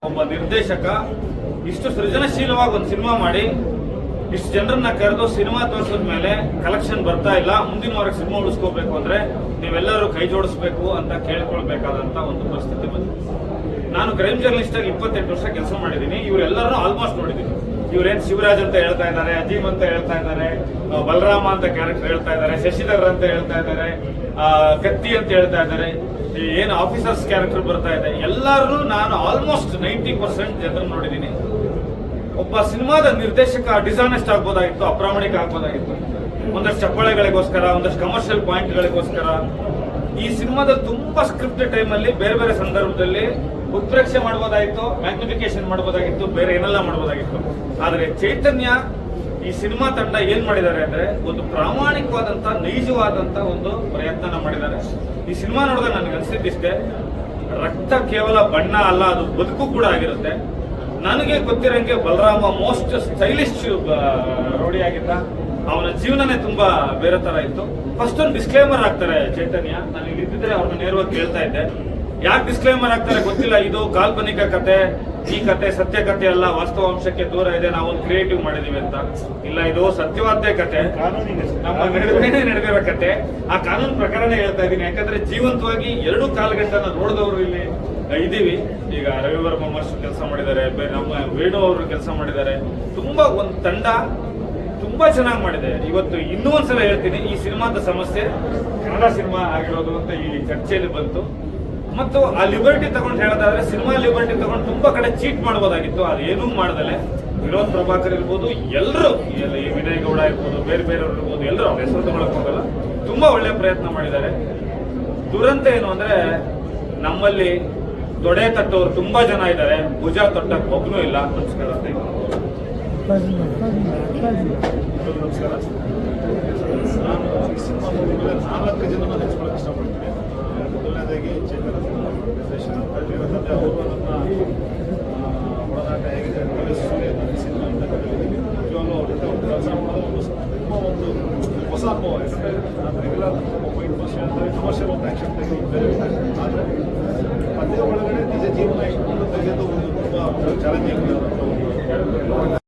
ಒಬ್ಬ ನಿರ್ದೇಶಕ ಇಷ್ಟು ಸೃಜನಶೀಲವಾಗಿ ಒಂದು ಸಿನಿಮಾ ಮಾಡಿ ಇಷ್ಟು ಜನರನ್ನ ಕರೆದು ಸಿನಿಮಾ ತೋರಿಸಿದ ಮೇಲೆ ಕಲೆಕ್ಷನ್ ಬರ್ತಾ ಇಲ್ಲ, ಮುಂದಿನ ವಾರಕ್ಕೆ ಸಿನಿಮಾ ಉಳಿಸ್ಕೋಬೇಕು ಅಂದ್ರೆ ನೀವೆಲ್ಲರೂ ಕೈ ಜೋಡಿಸ್ಬೇಕು ಅಂತ ಕೇಳ್ಕೊಳ್ಬೇಕಾದಂತ ಒಂದು ಪರಿಸ್ಥಿತಿ ಬಂತು. ನಾನು ಕ್ರೈಮ್ ಜರ್ನಲಿಸ್ಟ್ ಆಗಿ 28 ವರ್ಷ ಕೆಲಸ ಮಾಡಿದ್ದೀನಿ. ಇವರೆಲ್ಲರೂ ಆಲ್ಮೋಸ್ಟ್ ನೋಡಿದ್ದೀನಿ. ಇವ್ರೇನ್ ಶಿವರಾಜ್ ಅಂತ ಹೇಳ್ತಾ ಇದ್ದಾರೆ, ಅಜೀಮ್ ಅಂತ ಹೇಳ್ತಾ ಇದ್ದಾರೆ, ಬಲರಾಮ ಅಂತ ಕ್ಯಾರೆಕ್ಟರ್ ಹೇಳ್ತಾ ಇದ್ದಾರೆ, ಶಶಿಧರ್ ಅಂತ ಹೇಳ್ತಾ ಇದ್ದಾರೆ, ಕತ್ತಿ ಅಂತ ಹೇಳ್ತಾ ಇದ್ದಾರೆ, ಏನು ಆಫೀಸರ್ಸ್ ಕ್ಯಾರೆಕ್ಟರ್ ಬರ್ತಾ ಇದೆ. ಎಲ್ಲರೂ ನಾನು ಆಲ್ಮೋಸ್ಟ್ 90% ಜನರನ್ನು ನೋಡಿದ್ದೀನಿ. ಒಬ್ಬ ಸಿನಿಮಾದ ನಿರ್ದೇಶಕ ಡಿಸಾನೆಸ್ಟ್ ಆಗ್ಬೋದಾಗಿತ್ತು, ಅಪ್ರಾಮಾಣಿಕ ಆಗ್ಬೋದಾಗಿತ್ತು, ಒಂದಷ್ಟು ಚಪ್ಪಾಳೆಗಳಿಗೋಸ್ಕರ, ಒಂದಷ್ಟು ಕಮರ್ಷಿಯಲ್ ಪಾಯಿಂಟ್ಗಳಿಗೋಸ್ಕರ. ಈ ಸಿನಿಮಾದಲ್ಲಿ ತುಂಬಾ ಸ್ಕ್ರಿಪ್ಟ್ ಟೈಮಲ್ಲಿ ಬೇರೆ ಬೇರೆ ಸಂದರ್ಭದಲ್ಲಿ ಉತ್ಪ್ರೇಕ್ಷೆ ಮಾಡ್ಬೋದಾಗಿತ್ತು, ಮ್ಯಾಗ್ನಿಫಿಕೇಶನ್ ಮಾಡ್ಬೋದಾಗಿತ್ತು, ಬೇರೆ ಏನೆಲ್ಲ ಮಾಡ್ಬೋದಾಗಿತ್ತು. ಆದರೆ ಚೈತನ್ಯ ಈ ಸಿನಿಮಾ ತಂಡ ಏನ್ ಮಾಡಿದ್ದಾರೆ ಅಂದ್ರೆ ಒಂದು ಪ್ರಾಮಾಣಿಕವಾದಂತ ನೈಜವಾದಂತ ಒಂದು ಪ್ರಯತ್ನ ಮಾಡಿದ್ದಾರೆ. ಈ ಸಿನಿಮಾ ನೋಡಿದ್ರೆ ನನಗೆ ಅನ್ಸಿದ್ದಿಷ್ಟೇ, ರಕ್ತ ಕೇವಲ ಬಣ್ಣ ಅಲ್ಲ, ಅದು ಬದುಕು ಕೂಡ ಆಗಿರುತ್ತೆ. ನನಗೆ ಗೊತ್ತಿರಂಗೆ ಬಲರಾಮ ಮೋಸ್ಟ್ ಸ್ಟೈಲಿಶ್ ರೌಡಿ ಆಗಿದ್ದ. ಅವನ ಜೀವನನೇ ತುಂಬಾ ಬೇರೆ ತರ ಇತ್ತು. ಫಸ್ಟ್ ಒಂದು ಡಿಸ್ಕ್ಲೇಮರ್ ಹಾಕ್ತಾರೆ ಚೈತನ್ಯ. ನಾನು ಇಲ್ಲಿದ್ದರೆ ಅವ್ರನ್ನ ನೇರವಾಗಿ ಕೇಳ್ತಾ ಇದ್ದೆ, ಯಾಕೆ ಡಿಸ್ಕ್ಲೇಮರ್ ಹಾಕ್ತಾರೆ ಗೊತ್ತಿಲ್ಲ, ಇದು ಕಾಲ್ಪನಿಕ ಕತೆ, ಈ ಕತೆ ಸತ್ಯ ಕತೆ ಅಲ್ಲ, ವಾಸ್ತವಾಂಶಕ್ಕೆ ದೂರ ಇದೆ, ನಾವೊಂದು ಕ್ರಿಯೇಟಿವ್ ಮಾಡಿದೀವಿ ಅಂತ. ಇಲ್ಲ, ಇದು ಸತ್ಯವಾದ ಕತೆ, ನಮ್ಮ ನಡೆದಿರೋ ಕತೆ. ಆ ಕಾನೂನು ಪ್ರಕಾರನೇ ಹೇಳ್ತಾ ಇದ್ದೀನಿ, ಯಾಕಂದ್ರೆ ಜೀವಂತವಾಗಿ 2 ಕಾಲುಗಂಟನ್ನ ನೋಡಿದವರು ಇಲ್ಲಿ ಇದೀವಿ. ಈಗ ರವಿವರ್ಮ ಮಾಸ್ಟರ್ ಕೆಲಸ ಮಾಡಿದ್ದಾರೆ, ನಮ್ಮ ವೇಣು ಅವರು ಕೆಲಸ ಮಾಡಿದ್ದಾರೆ. ತುಂಬಾ ಒಂದು ತಂಡ ತುಂಬಾ ಚೆನ್ನಾಗಿ ಮಾಡಿದೆ. ಇವತ್ತು ಇನ್ನೂ ಒಂದ್ಸಲ ಹೇಳ್ತೀನಿ, ಈ ಸಿನಿಮಾದ ಸಮಸ್ಯೆ ಕನ್ನಡ ಸಿನಿಮಾ ಆಗಿರೋದು ಅಂತ ಈ ಚರ್ಚೆಯಲ್ಲಿ ಬಂತು. ಮತ್ತು ಆ ಲಿಬರ್ಟಿ ತಗೊಂಡು ಹೇಳೋದಾದ್ರೆ, ಸಿನಿಮಾ ಲಿಬರ್ಟಿ ತಗೊಂಡು ತುಂಬಾ ಕಡೆ ಚೀಟ್ ಮಾಡ್ಬೋದಾಗಿತ್ತು. ಅದೇನೂ ಮಾಡದಲೆ ವಿನೋದ್ ಪ್ರಭಾಕರ್ ಇರ್ಬೋದು, ಎಲ್ಲರೂ, ಈ ವಿನಯ್ ಗೌಡ ಇರ್ಬೋದು, ಬೇರೆ ಬೇರೆಯವ್ರು ಇರ್ಬೋದು, ಎಲ್ಲರೂ ಅವ್ರ ಹೆಸರು ತಗೊಳಕ್ ಹೋಗಲ್ಲ, ತುಂಬಾ ಒಳ್ಳೆ ಪ್ರಯತ್ನ ಮಾಡಿದ್ದಾರೆ. ದುರಂತ ಏನು ಅಂದ್ರೆ, ನಮ್ಮಲ್ಲಿ ತೊಡೆ ತಟ್ಟೋರು ತುಂಬಾ ಜನ ಇದ್ದಾರೆ, ಭುಜ ತೊಟ್ಟಕ್ಕೆ ಒಬ್ಬನೂ ಇಲ್ಲ. ನಮಸ್ಕಾರ. ನಮಸ್ಕಾರ. ನಾನು ಈ ಸಿನಿಮಾ ಮುಗಿದ 4 ಜನ ನೆನೆಸ್ಕೊಳ್ಳೋಕೆ ಇಷ್ಟಪಡ್ತೀನಿ. ಮೊದಲನೇದಾಗಿ ಚೇತನ ನಿರ್ದೇಶನ ಅವರು ನನ್ನ ಒಡನಾಟ ಹೇಗಿದೆ, ಸೂರ್ಯ ಸಿನಿಮಾ ಅಂತ ಕರೀತೀವಿ. ನಿಜವಾಗ್ಲೂ ಅವ್ರ ಜೊತೆ ಒಂದು ಕೆಲಸ ಮಾಡೋದು ತುಂಬ ಒಂದು ಹೊಸ ಅನುಭವ. ಯಾಕಂದರೆ ನಾನು ರೆಗ್ಯುಲರ್ ಫೈಟ್ ಬಸ್ ಹೇಳ್ತಾರೆ, ಕಮರ್ಷಿಯಲ್ ಒಂದು ಆ್ಯಕ್ಷನ್ ಬೇರೆ, ಆದರೆ ಪದ್ಯ ಒಳಗಡೆ ನಿಜ ಜೀವನ ಇಟ್ಕೊಂಡು ತೆಗೆದು ಒಂದು ತುಂಬ ಚಾಲೆಂಜಿಂಗ್